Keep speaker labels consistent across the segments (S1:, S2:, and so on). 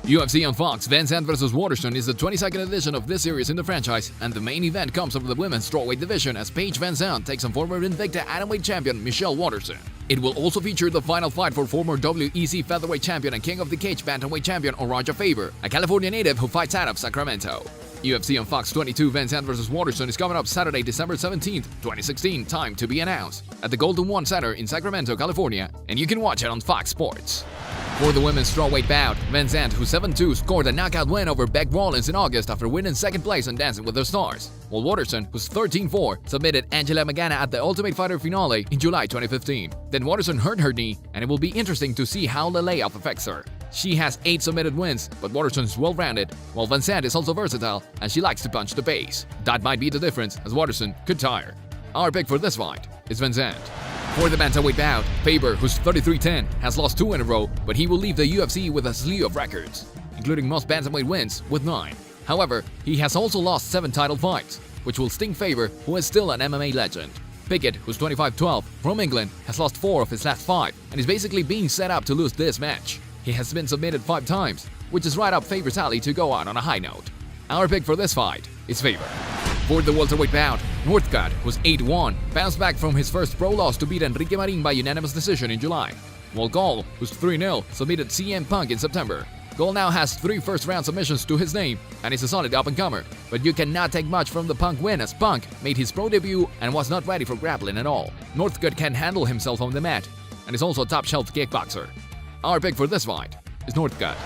S1: UFC on Fox, VanZant vs. Waterson is the 22nd edition of this series in the franchise, and the main event comes from the women's strawweight division as Paige VanZant takes on former Invicta atomweight champion Michelle Waterson. It will also feature the final fight for former WEC featherweight champion and King of the Cage bantamweight champion Urijah Faber, a California native who fights out of Sacramento. UFC on Fox 22 VanZant vs. Waterson is coming up Saturday, December 17th, 2016, time to be announced, at the Golden One Center in Sacramento, California, and you can watch it on Fox Sports. For the women's strawweight bout, VanZant, who's 7-2, scored a knockout win over Bec Rawlings in August after winning second place on Dancing with the Stars, while Waterson, who's 13-4, submitted Angela Magana at the Ultimate Fighter finale in July 2015. Then Waterson hurt her knee, and it will be interesting to see how the layoff affects her. She has 8 submitted wins, but Waterson is well-rounded, while VanZant is also versatile and she likes to punch the pace. That might be the difference, as Waterson could tire. Our pick for this fight is VanZant. For the bantamweight bout, Faber, who's 33-10, has lost 2 in a row, but he will leave the UFC with a slew of records, including most bantamweight wins with 9. However, he has also lost 7 title fights, which will sting Faber, who is still an MMA legend. Pickett, who's 25-12, from England, has lost 4 of his last 5, and is basically being set up to lose this match. He has been submitted 5 times, which is right up Faber's alley to go out on a high note. Our pick for this fight is Faber. For the welterweight bout, Northcutt, who's 8-1, bounced back from his first pro loss to beat Enrique Marin by unanimous decision in July, while Gall, who's 3-0, submitted CM Punk in September. Gall now has 3 first-round submissions to his name and is a solid up-and-comer, but you cannot take much from the Punk win as Punk made his pro debut and was not ready for grappling at all. Northcutt can handle himself on the mat and is also a top-shelf kickboxer. Our pick for this fight is Northcutt.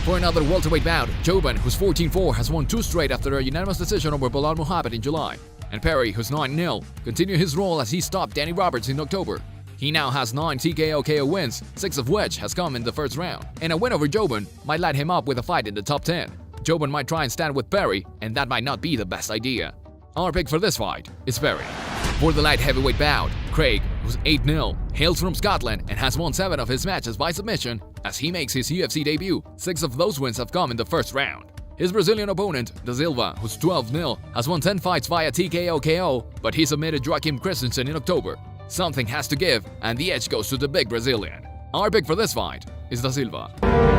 S1: For another welterweight bout, Joban, who's 14-4, has won 2 straight after a unanimous decision over Bilal Muhammad in July, and Perry, who's 9-0, continued his role as he stopped Danny Roberts in October. He now has 9 TKO/KO wins, 6 of which has come in the first round, and a win over Joban might light him up with a fight in the top 10. Joban might try and stand with Perry, and that might not be the best idea. Our pick for this fight is Perry. For the light heavyweight bout, Craig, who's 8-0, hails from Scotland and has won 7 of his matches by submission as he makes his UFC debut. 6 of those wins have come in the first round. His Brazilian opponent, Da Silva, who's 12-0, has won 10 fights via TKO/KO, but he submitted Joaquim Christensen in October. Something has to give, and the edge goes to the big Brazilian. Our pick for this fight is Da Silva.